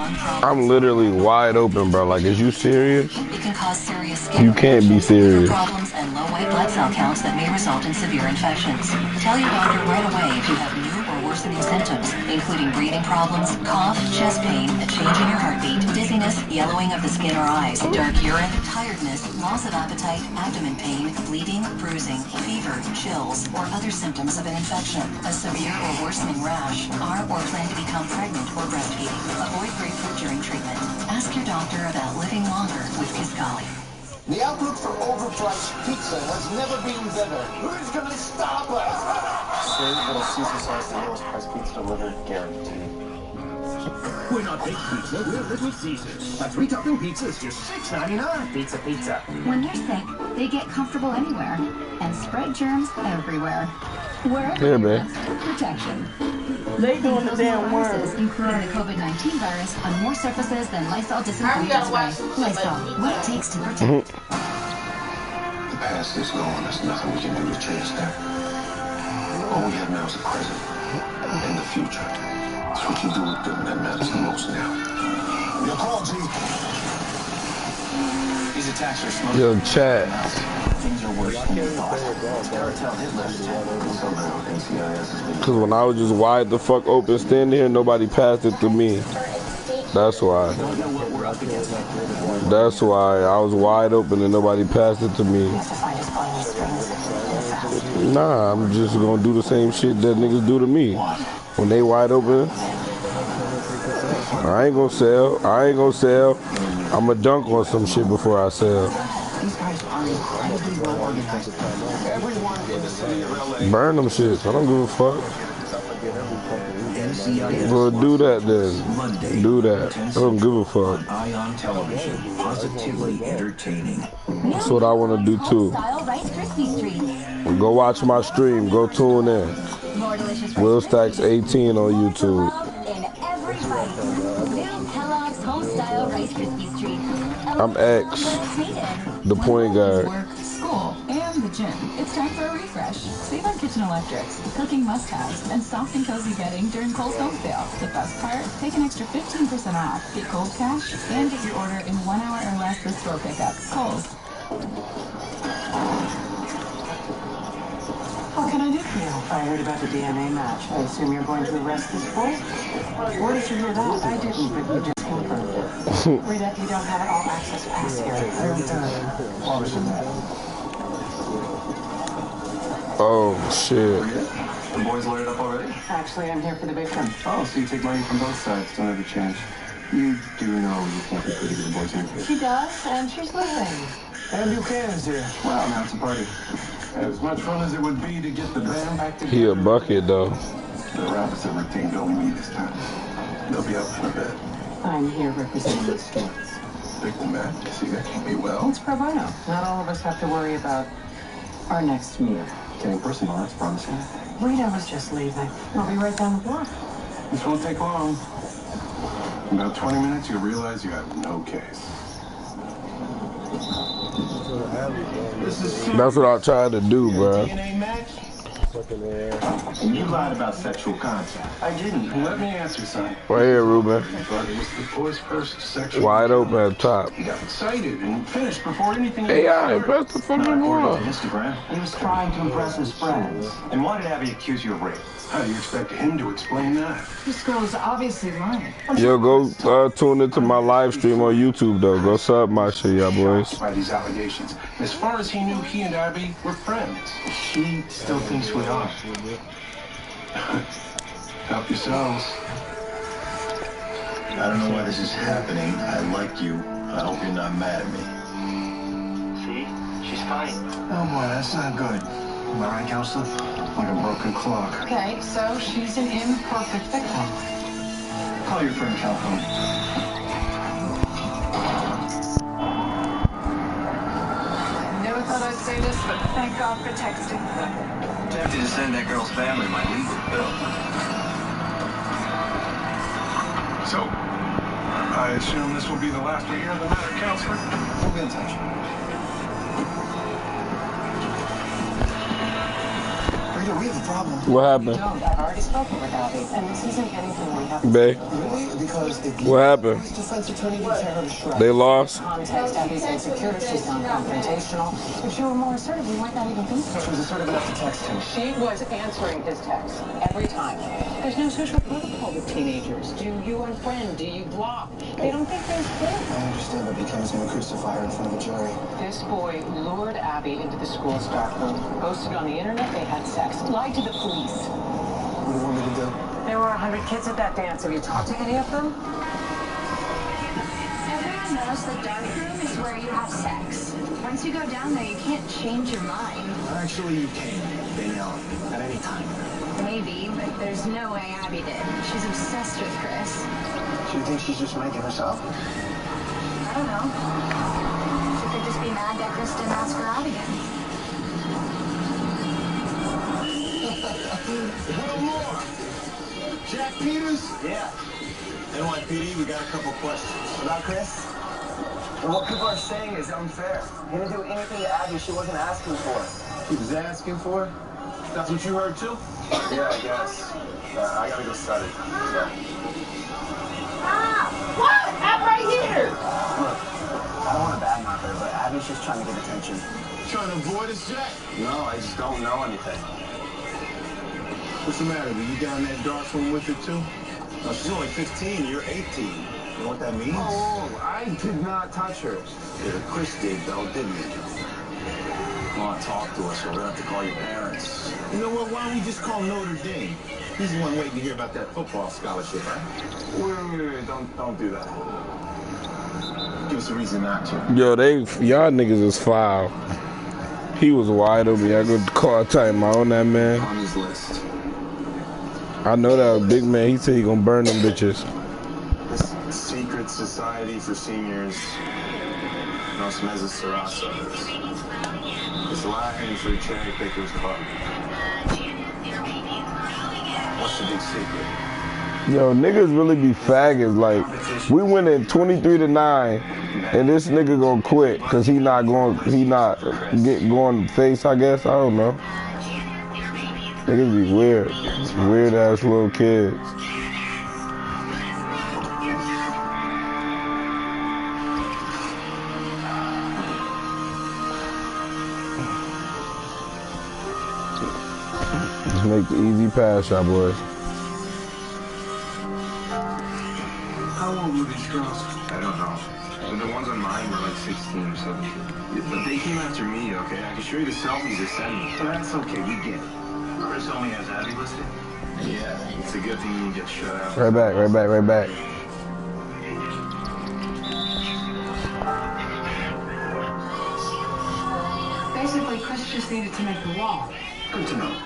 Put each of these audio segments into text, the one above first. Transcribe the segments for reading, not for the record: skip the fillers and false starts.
I'm literally wide open, bro. Like, is you serious? It can cause serious skin You can't be serious. problems and low white blood cell counts that may result in severe infections. Tell your doctor right away if you have new or worsening symptoms, including breathing problems, cough, chest pain, a change in your heartbeat, dizziness, yellowing of the skin or eyes, dark urine, tiredness, loss of appetite, abdomen pain, bleeding, bruising, fever, chills, or other symptoms of an infection, a severe or worsening rash, are or plan to become pregnant or breastfeeding. Avoid grapefruit during treatment. Ask your doctor about living longer with Kisqali. The outlook for overpriced pizza has never been better. Who's gonna stop us? Sir, little Caesar sauce, the lowest price pizza delivered, guaranteed. We're not big pizza, we're Little Caesars. A 3-topping pizza is just $6.99. Pizza. When they're sick, they get comfortable anywhere and spread germs everywhere. Wherever they rest, protection. They doing the damn viruses, work. including the COVID-19 virus, on more surfaces than Lysol disinfectant spray. Lysol, what it takes to protect. The past is gone. There's nothing we can do to change that. All we have now is the present and the future. So we can do with them that matters the most now. Your call, G. These attacks are smoking. Yo, chat. Things are worse than you thought. Cartel hit list. Somehow NCIS has been... Cause when I was just wide the fuck open standing here, nobody passed it to me. That's why. That's why I was wide open and nobody passed it to me. Nah, I'm just gonna do the same shit that niggas do to me. When they wide open, I ain't gonna sell. I'ma dunk on some shit before I sell. Burn them shits. I don't give a fuck. Well, do that then. Do that. I don't give a fuck. Ion Television, positively entertaining. That's what I want to do too. Go watch my stream. Go tune in. Will Stacks 18 on YouTube. I'm X, the point guard. Work, school, and the gym. It's time for a refresh. Save on kitchen electrics, cooking must-haves, and soft and cozy bedding during Kohl's Home Sale. The best part? Take an extra 15% off. Get Kohl's cash and get your order in 1 hour or less with store pickup. Kohl's. What can I do for you? I heard about the DNA match. I assume you're going to arrest this boy? Where did you hear that? I didn't, but you just confirmed it. Read up, you don't have an all-access pass here. Oh shit. The boys loaded up already? Actually, I'm here for the victim. Oh, so you take money from both sides. Don't ever change. You do know you can't be pretty with the boys interview. She does, and she's listening. And Buchanan's here. Well, now it's a party. As much fun as it would be to get the band back together. He a bucket though. The rappers and everything don't mean this time. They'll be up in a bit. I'm here representing the students. Victim man, see that can't be well. It's pro bono. Not all of us have to worry about our next meal. Getting personal, that's promising. Rita was just leaving. I'll be right down the block. This won't take long. In about 20 minutes, you'll realize you have no case. That's what I tried to do, bro. And you lied about sexual contact. I didn't. Let me answer, son. Right here, Ruben. But it was the boy's first sexual... Wide open at top. He got excited and finished before anything... AI, press the fucking wall. Instagram. He was trying to impress his friends. And why did Abby accuse you of rape? How do you expect him to explain that? This girl is obviously lying. Yo, go tune into my live stream on YouTube though. Go sub my shit, y'all boys. By these allegations. As far as he knew, he and Abby were friends. She still thinks we are. Help yourselves. I don't know why this is happening. I like you. I hope you're not mad at me. See? She's fine. Oh boy, that's not good. Am I right, counselor? Like a broken clock. Okay, so she's an imperfect victim. Call your friend Calhoun. Never thought I'd say this, but thank God for texting. Tempted to send that girl's family my legal bill. So, I assume this will be the last we hear of the matter, counselor? We'll be in touch. Rita, we have a problem. What happened? I've already spoken with Abby, and this isn't anything we have to Bae, Because if what happened? defense attorney would tear her to shreds. They lost? context. Abby's insecure. She's non-confrontational. If she were more assertive, we might not even be here. She was assertive enough to text him. She was answering his texts every time. There's no social protocol with teenagers. Do you unfriend? Do you block? They don't think there's kids. I understand, but Beckham's going to crucify her in front of a jury. This boy lured Abby into the school's dark room, posted on the internet they had sex, lied to the police. What do you want me to do? There were 100 kids at that dance. Have you talked to any of them? Everyone knows the dark room is where you have sex. Once you go down there, you can't change your mind. Actually, you can, Danielle, at any time. Maybe, but there's no way Abby did. She's obsessed with Chris. Do you think she's just making herself? I don't know. She could just be mad that Chris didn't ask her out again. One more. Jack Peters? Yeah. NYPD, we got a couple questions. About Chris? And what people are saying is unfair. He didn't do anything to Abby she wasn't asking for. He was asking for it? That's what you heard too? Yeah, I guess. I gotta go study. So. What? I'm right here. Look, I don't want to badmouth her, but Abby's just trying to get attention. Trying to avoid us, Jack? No, I just don't know anything. What's the matter? Were you down that dark room with her too? No, she's only 15. You're 18. You know what that means? Oh, I did not touch her. Yeah, Chris did, though, didn't he? Come on, talk to us, or we're gonna have to call your parents. You know what? Why don't we just call Notre Dame? He's the one waiting to hear about that football scholarship, right? Wait, don't do that. Give us a reason not to. Yo, y'all niggas is foul. He was wide open. I could call time out on that man. On his list. I know that big man. He said he gonna burn them bitches. This secret society for seniors. Nos Meses Serasos. It's Latin for Cherry Pickers Club. What's the big secret? Yo, niggas really be faggots. Like, we went in 23-9, and this nigga gonna quit because he not going face, I guess. I don't know. Niggas be weird. Weird ass little kids. Just make the easy pass, y'all boys. How old were these girls? I don't know. The ones on mine were like 16 or 17. But they came after me, okay? I can show you the selfies they sent me. That's okay, we get it. Chris only has Abby listed? Yeah, it's a good thing you get shut out. Right back. Basically, Chris just needed to make the wall. Good to know.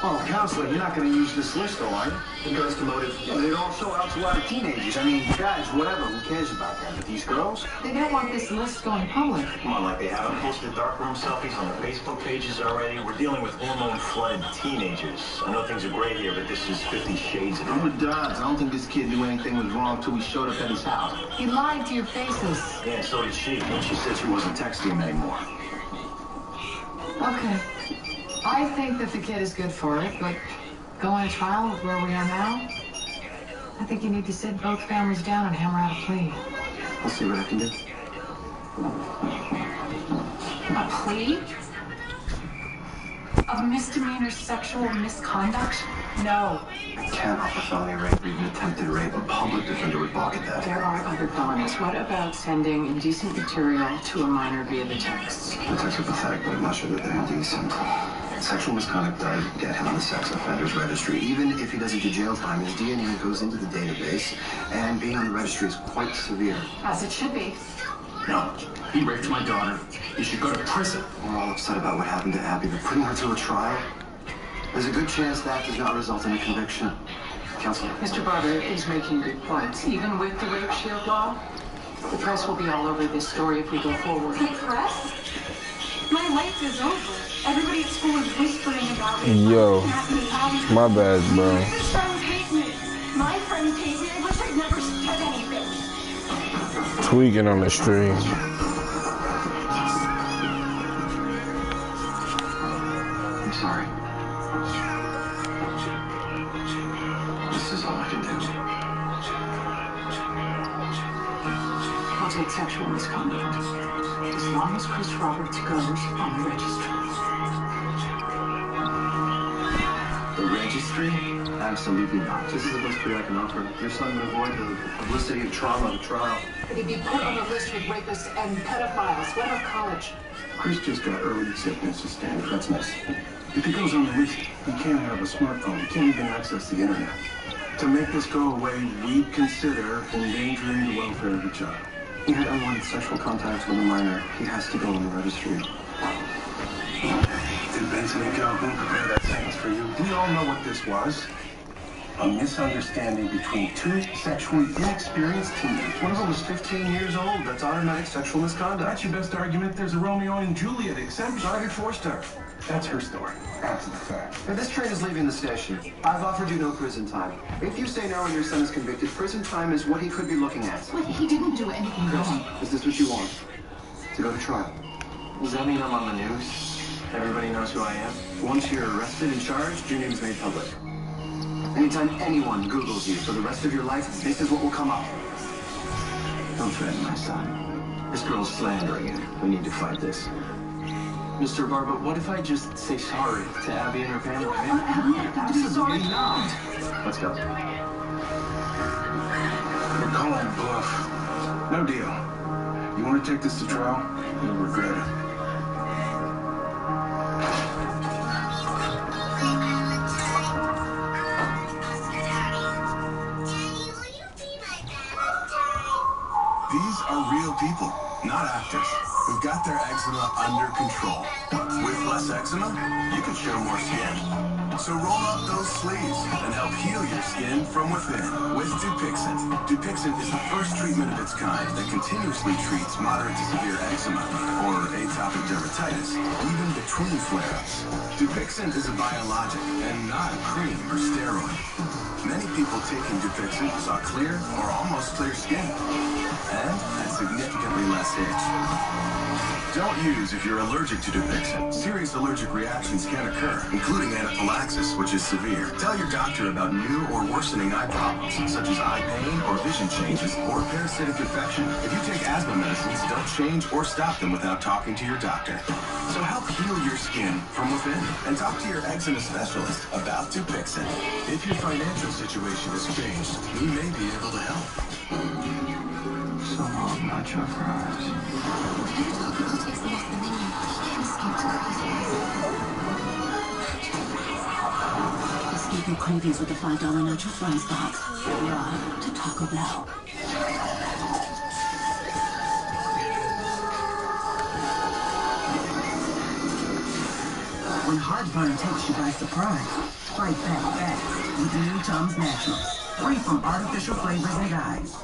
Oh, counselor, you're not going to use this list, though, are you? Because the motive. Yeah, they'd all show out to a lot of teenagers. I mean, guys, whatever, who cares about that? But these girls? They don't want this list going public. Come on, like they haven't posted darkroom selfies on the Facebook pages already. We're dealing with hormone-flooded teenagers. I know things are great here, but this is 50 shades of I'm with Dodds. I don't think this kid knew anything was wrong until we showed up at his house. He lied to your faces. Yeah, so did she. And she said she wasn't texting him anymore. Okay. I think that the kid is good for it, but going to trial with where we are now, I think you need to sit both families down and hammer out a plea. I'll see what I can do. A plea? Of misdemeanor sexual misconduct? No. I can't offer felony rape or even attempted rape. A public defender would balk at that. There are other felonies. What about sending indecent material to a minor via the texts? The texts are pathetic, but I'm not sure that they're indecent. Sexual misconduct does get him on the sex offenders registry. Even if he doesn't do jail time, his DNA goes into the database, and being on the registry is quite severe. As it should be. No, he raped my daughter. He should go to prison. We're all upset about what happened to Abby, but putting her to a trial, there's a good chance that does not result in a conviction. Counselor. Mr. Barber is making good points. Even with the rape shield law, the press will be all over this story if we go forward. The press? My life is over. Everybody at school is whispering about it. Yo, my bad, bro. My friends hate me. My friends hate me. I wish I'd never said anything. Tweaking on the stream. I'm sorry. take sexual misconduct. As long as Chris Roberts goes on the registry. The registry? Absolutely not. This is the best plea I can offer. Your son would avoid the publicity and trauma of the trial. Could he be put on a list with rapists and pedophiles? What about college? Chris just got early acceptance as standard. That's missing. If he goes on the list, he can't have a smartphone. He can't even access the internet. To make this go away, we'd consider endangering the welfare of the child. He had unwanted sexual contact with a minor. He has to go on the registry. Did Benson and Calhoun prepare that sentence for you? We all know what this was. A misunderstanding between two sexually inexperienced teenagers. One of them was 15 years old. That's automatic sexual misconduct. That's your best argument. There's a Romeo and Juliet exception. Sergeant Forster. That's her story. That's the fact. Now, this train is leaving the station. I've offered you no prison time. If you say no and your son is convicted, prison time is what he could be looking at. But he didn't do anything wrong. Is this what you want? To go to trial? Does that mean I'm on the news? Everybody knows who I am? Once you're arrested and charged, your name's made public. Anytime anyone Googles you for the rest of your life, this is what will come up. Don't threaten my son. This girl's slandering him. We need to fight this. Mr. Barba, what if I just say sorry to Abby and her family? I'm sorry. Let's go. We're calling it bluff. No deal. You want to take this to trial? You'll regret it. These are real people, not actors, who've got their eczema under control. With less eczema, you can show more skin. So roll up those sleeves and help heal your skin from within with Dupixent. Dupixent is the first treatment of its kind that continuously treats moderate to severe eczema or atopic dermatitis, even between flare-ups. Dupixent is a biologic and not a cream or steroid. Many people taking Dupixent saw clear or almost clear skin and had significantly less itch. Don't use if you're allergic to Dupixent. Serious allergic reactions can occur, including anaphylaxis, which is severe. Tell your doctor about new or worsening eye problems, such as eye pain or vision changes, or parasitic infection. If you take asthma medicines, don't change or stop them without talking to your doctor. So help heal your skin from within, and talk to your eczema specialist about Dupixent. If your financial situation has changed, we may be able to help. So long, nacho fries. Escape your cravings with the $5 nacho fries box. Yeah, to Taco Bell. When heartburn takes you by surprise, fight back fast with new Tums Naturals. Free from artificial flavors and dyes.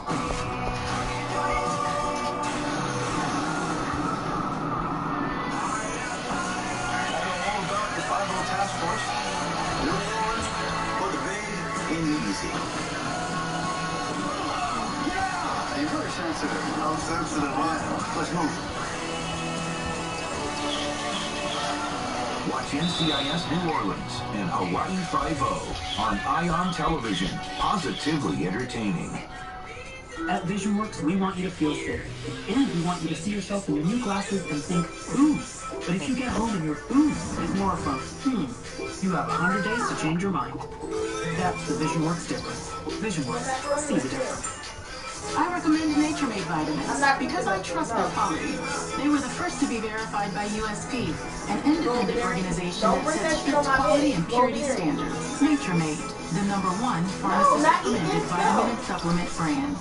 You're very sensitive. I'm sensitive. Let's move. Watch NCIS New Orleans and Hawaii Five-0 on ION Television. Positively entertaining. At VisionWorks, we want you to feel safe. And we want you to see yourself in your new glasses and think, ooh. But if you get home and your ooh is more from you have 100 days to change your mind. That's the VisionWorks difference. VisionWorks, see the difference. I recommend Nature Made vitamins because I trust their quality. They were the first to be verified by USP, an independent organization that sets strict quality and purity standards. Nature Made, the #1 pharmacist-recommended vitamin and supplement brand.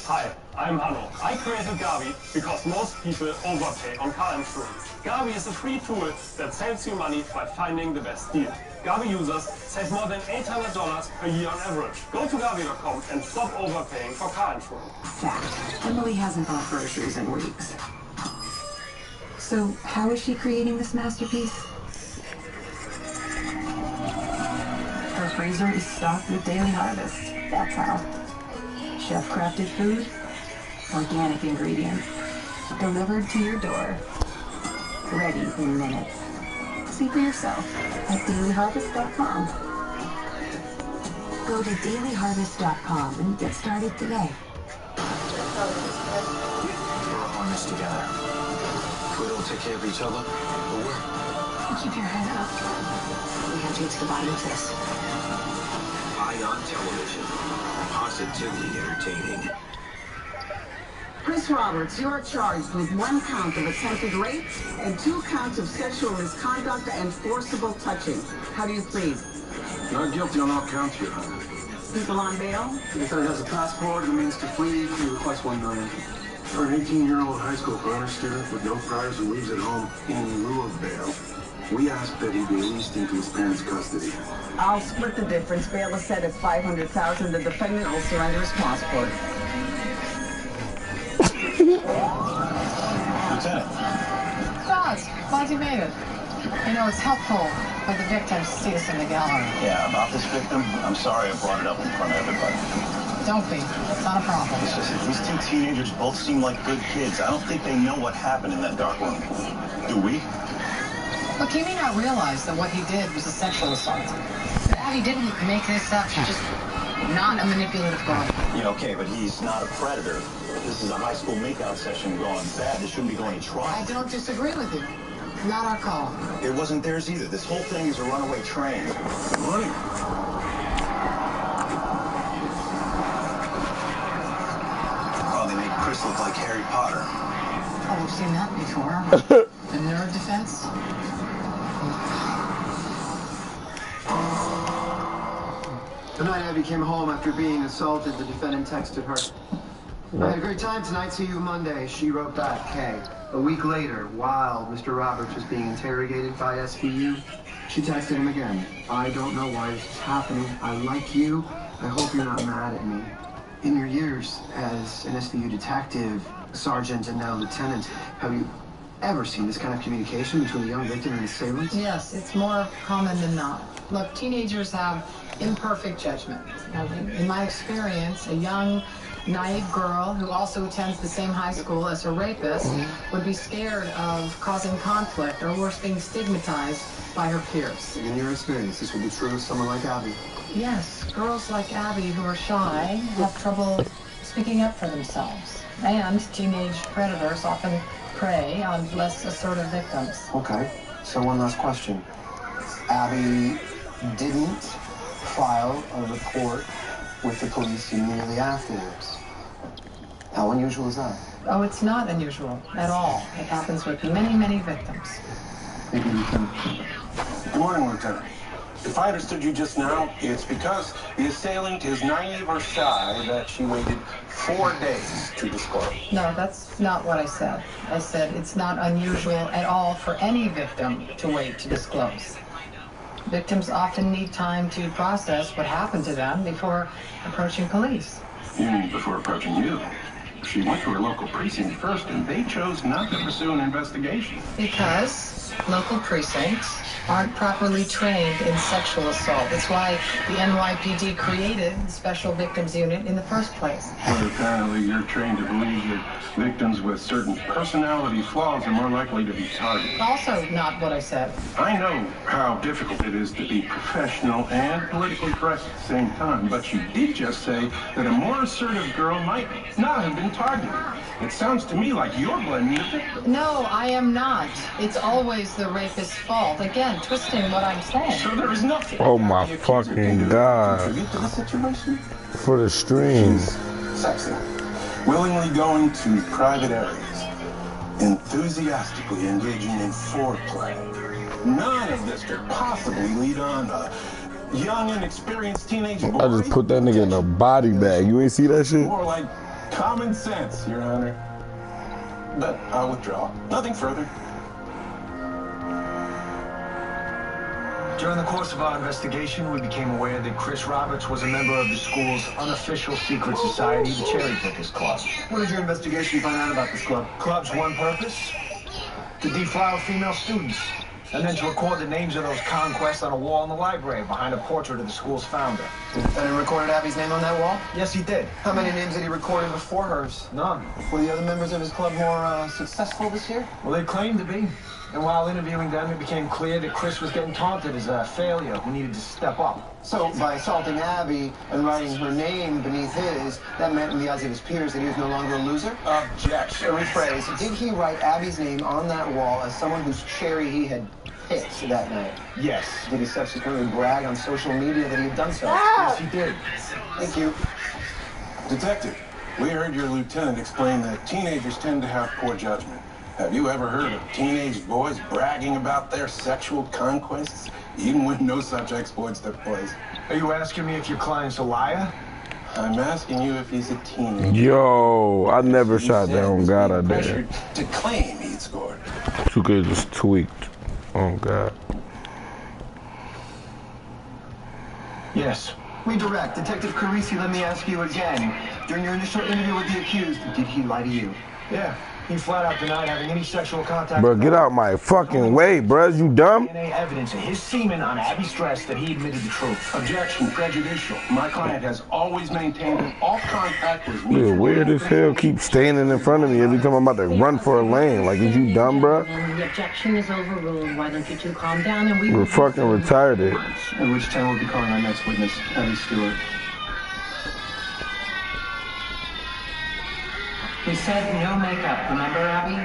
Hi, I'm Hanno. I created Gavi because most people overpay on car insurance. Gavi is a free tool that saves you money by finding the best deal. Gavi users save more than $800 per year on average. Go to Gavi.com and stop overpaying for car insurance. Fact. Emily hasn't bought groceries in weeks. So, how is she creating this masterpiece? Her freezer is stocked with Daily Harvest. That's how. Chef-crafted food, organic ingredients, delivered to your door, ready in minutes. See for yourself at dailyharvest.com. Go to dailyharvest.com and get started today. this together. If we don't take care of each other, we'll work. Keep your head up. We have to get to the bottom of this. Eye on television. Positively entertaining. Chris Roberts, you are charged with 1 count of attempted rape and 2 counts of sexual misconduct and forcible touching. How do you plead? Not guilty on all counts, Your Honor. People on bail? The defendant has a passport and a means to flee. He requests $1 million. For an 18-year-old high school honor student with no priors who lives at home in lieu of bail, we ask that he be released into his parents' custody. I'll split the difference. Bail is set at $500,000. The defendant will surrender his passport. Lieutenant. Glad you made it. You know, it's helpful for the victims to see us in the gallery. Yeah, about this victim, I'm sorry I brought it up in front of everybody. Don't be. It's not a problem. It's just that these 2 teenagers both seem like good kids. I don't think they know what happened in that dark room. Do we? Look, he may not realize that what he did was a sexual assault. Abby didn't make this up. She's just not a manipulative girl. Yeah, okay, but he's not a predator. This is a high school makeout session gone bad. This shouldn't be going to trial. I don't disagree with you. Not our call. It wasn't theirs either. This whole thing is a runaway train. Good morning. Oh, they make Chris look like Harry Potter. Oh, we've seen that before. The nerve defense. The night Abby came home after being assaulted, the defendant texted her. I had a great time tonight, see you Monday. She wrote back, hey. A week later, while Mr. Roberts was being interrogated by SVU, she texted him again. I don't know why this is happening. I like you. I hope you're not mad at me. In your years as an SVU detective, sergeant, and now lieutenant, have you ever seen this kind of communication between a young victim and assailant? Yes, it's more common than not. Look, teenagers have imperfect judgment. Now, in my experience, a young, naive girl who also attends the same high school as her rapist would be scared of causing conflict or worse, being stigmatized by her peers. In your experience, this would be true of someone like Abby? Yes, girls like Abby who are shy have trouble speaking up for themselves. And teenage predators often prey on less assertive victims. Okay, so one last question. Abby didn't file a report with the police immediately afterwards. How unusual is that? Oh, it's not unusual at all. It happens with many, many victims. Thank you, Lieutenant. Good morning, Lieutenant. If I understood you just now, it's because the assailant is naive or shy that she waited 4 days to disclose. No, that's not what I said. I said it's not unusual at all for any victim to wait to disclose. Victims often need time to process what happened to them before approaching police. You mean before approaching you? She went to her local precinct first, and they chose not to pursue an investigation. Because local precincts aren't properly trained in sexual assault. That's why the NYPD created the Special Victims Unit in the first place. But apparently you're trained to believe that victims with certain personality flaws are more likely to be targeted. Also not what I said. I know how difficult it is to be professional and politically correct at the same time, but you did just say that a more assertive girl might not have been targeted. It sounds to me like you're blaming the victim. No, I am not. It's always the rapist's fault. Again, twisting what I'm saying. So there is nothing. Oh my fucking God. Contribute to the situation? For the stream. Sexy. Willingly going to private areas. Enthusiastically engaging in foreplay. None of this could possibly lead on a young and experienced teenage boy. I just put that nigga in a body bag. You ain't see that shit? More like common sense, Your Honor. But I'll withdraw. Nothing further. During the course of our investigation, we became aware that Chris Roberts was a member of the school's unofficial secret society, the Cherry Pickers Club. What did your investigation find out about this club? Club's one purpose? To deflower female students, and then to record the names of those conquests on a wall in the library behind a portrait of the school's founder. And he recorded Abby's name on that wall? Yes, he did. How many names had he recorded before hers? None. Were the other members of his club more successful this year? Well, they claim to be. And while interviewing them, it became clear that Chris was getting taunted as a failure who needed to step up. So by assaulting Abby and writing her name beneath his, that meant in the eyes of his peers that he was no longer a loser? Objection. Rephrase, did he write Abby's name on that wall as someone whose cherry he had picked that night? Yes. Did he subsequently brag on social media that he had done so? Yes, he did. Thank you. Detective, we heard your lieutenant explain that teenagers tend to have poor judgment. Have you ever heard of teenage boys bragging about their sexual conquests, even when no such exploits took place? Are you asking me if your client's a liar? I'm asking you if he's a teenager. Yo, I never shot down. God, I did. To claim he'd scored. 2K just tweaked. Oh, God. Yes. Redirect. Detective Carisi, let me ask you again. During your initial interview with the accused, did he lie to you? Yeah. He flat out denied having any sexual contact. Bro, get out my fucking way, bro. You dumb? DNA evidence of his semen on Abby's dress that he admitted the truth. Objection, prejudicial. My client has always maintained that all contact was Yeah, weird as hell. Keep standing in front of me every time I'm about to run for a lane. Like, is you dumb, bro? The objection is overruled. Why don't you two calm down and we We're fucking retarded. At which time we'll be calling our next witness, Abby Stewart. We said no makeup, remember, Abby?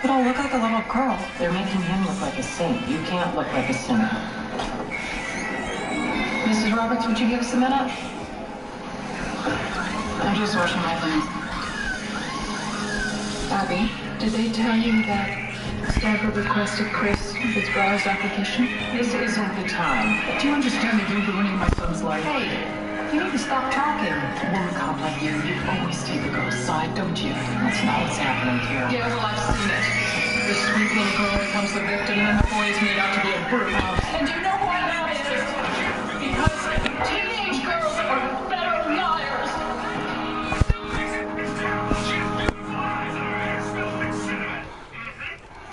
But I'll look like a little girl. They're making him look like a saint. You can't look like a sinner. Mrs. Roberts, would you give us a minute? I'm just washing my hands. Abby, did they tell you that Stagger requested Chris withdraw his application? This isn't the time. Do you understand that you're ruining my son's life? Hey, you need to stop talking. A woman cop like you always take the girl's side, don't you? That's not what's happening here. Yeah, well, I've seen it. The sweet little girl becomes the victim, and the boy is made out to be a brute. And do you know why that is? Because teenage girls are better liars.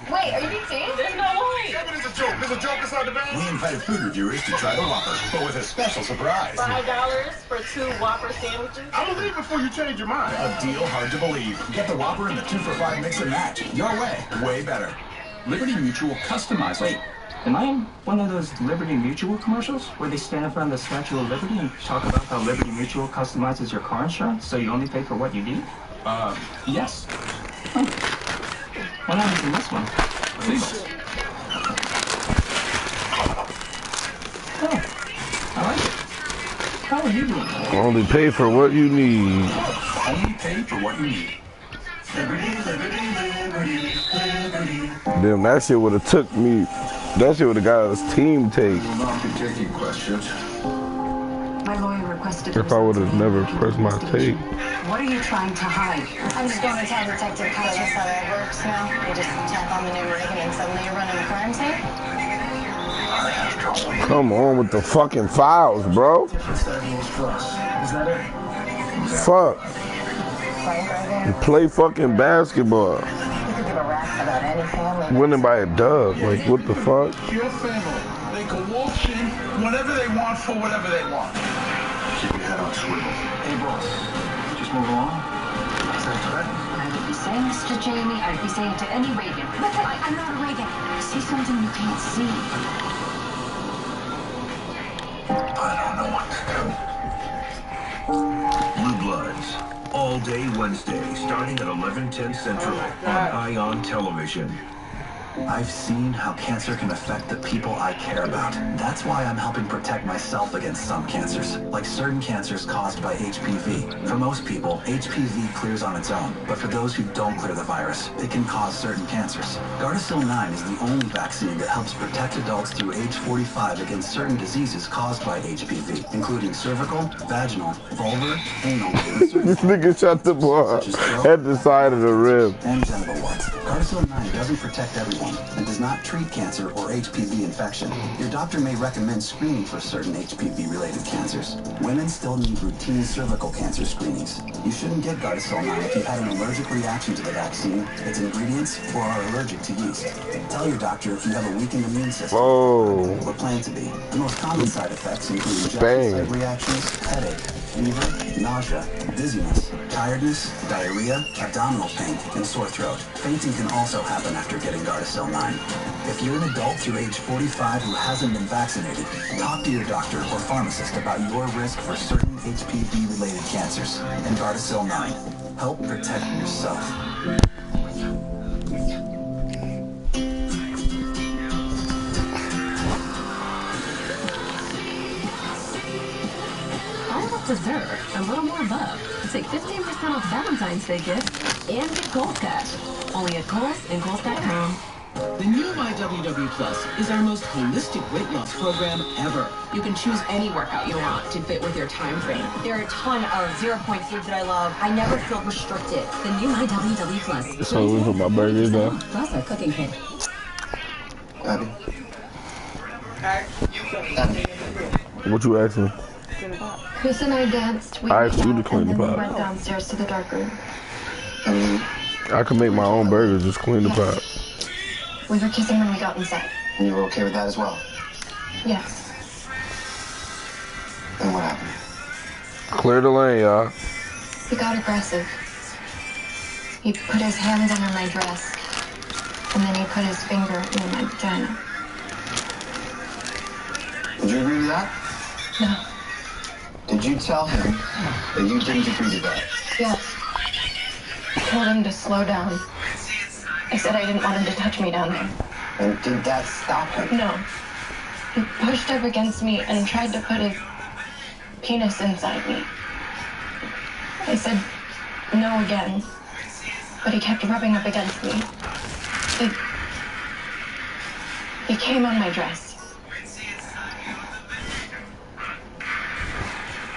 Wait, are you being serious? There's no way. It's a joke. There's a joke inside the bag. We invited food reviewers to try the Whopper, but with a special surprise. $5 for 2 Whopper sandwiches? I believe before you change your mind. A deal hard to believe. Get the Whopper and the 2 for $5 mix and match. Your way. Way better. Liberty Mutual customized. Wait, am I in one of those Liberty Mutual commercials where they stand in front of the Statue of Liberty and talk about how Liberty Mutual customizes your car insurance so you only pay for what you need? Yes. What happens in this one? Oh, I like it. How are you doing? Only pay for what you need. Only pay for what you need. Liberty, liberty, liberty, liberty. Damn, that shit would have took me. That shit would have got us team take. Will not be taking questions. My lawyer requested. If I would have never pressed my tape. What are you trying to hide? I'm just going to tell Detective Carlos how that works now. You just tap on the numerator and suddenly you're running the crime scene. Come on with the fucking files, bro. Is that it? Fuck. You play fucking basketball. You could give a rap about any family. Winning by a dub. Like, what the fuck? Your family. They can walk in whatever they want for whatever they want. Keep your head on swivel. Hey, boss. Just move along. I would be saying this to Jamie. I would be saying it to any Reagan. Listen, I'm not a Reagan. I see something you can't see. I don't know what to do. Blue Bloods, all day Wednesday, starting at 11:10 Central on ION Television. I've seen how cancer can affect the people I care about. That's why I'm helping protect myself against some cancers, like certain cancers caused by HPV. For most people, HPV clears on its own, but for those who don't clear the virus, it can cause certain cancers. Gardasil 9 is the only vaccine that helps protect adults through age 45 against certain diseases caused by HPV, including cervical, vaginal, vulvar, anal, This nigga shot the ball at the side of the rib. and genital warts. Gardasil 9 doesn't protect everyone and does not treat cancer or HPV infection. Your doctor may recommend screening for certain HPV-related cancers. Women still need routine cervical cancer screenings. You shouldn't get Gardasil 9 if you've had an allergic reaction to the vaccine, its ingredients, or are allergic to yeast. Tell your doctor if you have a weakened immune system or plan to be. The most common side effects include injection site reactions, headache, fever, nausea, dizziness, tiredness, diarrhea, abdominal pain, and sore throat. Fainting can also happen after getting Gardasil 9. If you're an adult through age 45 who hasn't been vaccinated, talk to your doctor or pharmacist about your risk for certain HPV-related cancers. And Gardasil 9. Help protect yourself. Dessert, a little more love. Take 15% off Valentine's Day gifts and get Kohl's Cash. Only at Kohl's and Kohl's.com. The new MyWW Plus is our most holistic weight loss program ever. You can choose any workout you want to fit with your time frame. There are a ton of 0-point foods that I love. I never feel restricted. The new MyWW Plus. So we put my burgers down. Plus a cooking kit. Abby? What you asking? Chris and I danced. We I asked you to and clean the then we pot. went downstairs to the dark room. I can make my own burgers, just clean the pot. We were kissing when we got inside. And you were okay with that as well? Yes. Then what happened? Clear the lane, y'all. He got aggressive. He put his hands under my dress, and then he put his finger in my vagina. Did you agree to that? No. Did you tell him that you didn't agree to that? Yes. I told him to slow down. I said I didn't want him to touch me down there. And did that stop him? No. He pushed up against me and tried to put his penis inside me. I said no again, but he kept rubbing up against me. He came on my dress.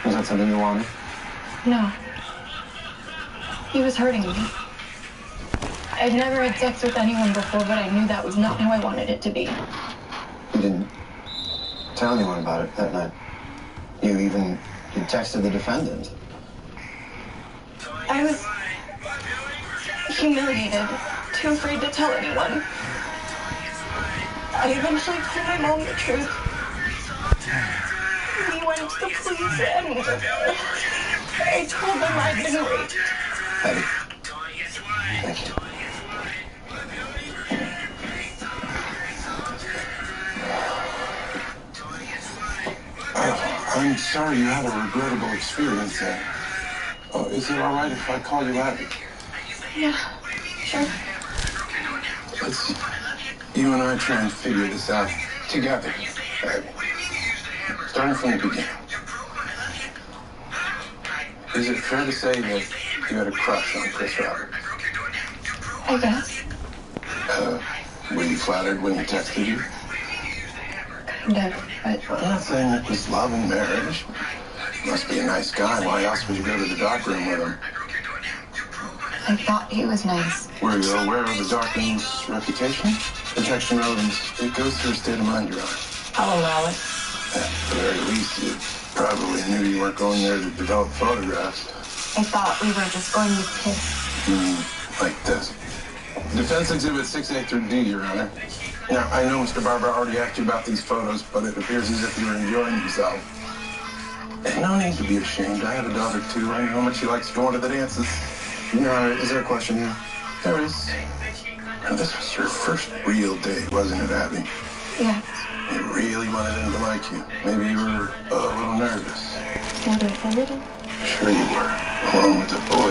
Was that something you wanted? No. He was hurting me. I'd never had sex with anyone before, but I knew that was not how I wanted it to be. You didn't tell anyone about it that night. You texted the defendant. I was humiliated, too afraid to tell anyone. I eventually told my mom the truth. We went to the police and I told them I'd been raped. Abby. Thank you. I'm sorry you had a regrettable experience there. Is it all right if I call you Abby? Yeah, sure. Let's you and I try and figure this out together, Abby. Starting from the beginning. Is it fair to say that you had a crush on Chris Robert? I guess. Were you flattered when he texted you? Kind of, but... I'm not saying it was love and marriage. Must be a nice guy. Why else would you go to the dark room with him? I thought he was nice. Were you aware of the dark room's reputation? Protection relevance. It goes through a state of mind you're on. I'll allow it. At the very least, you probably knew you weren't going there to develop photographs. I thought we were just going to kiss. Like this. Defense Exhibit 6A through D, Your Honor. Now, I know Mr. Barber already asked you about these photos, but it appears as if you were enjoying yourself. And no need to be ashamed. I have a daughter, too. I know how much she likes going to the dances. Your Honor, is there a question here? There is. Now, this was your first real date, wasn't it, Abby? Yeah. You really wanted him to like you. Maybe you were a little nervous. A little. Sure you were. Along with the boy.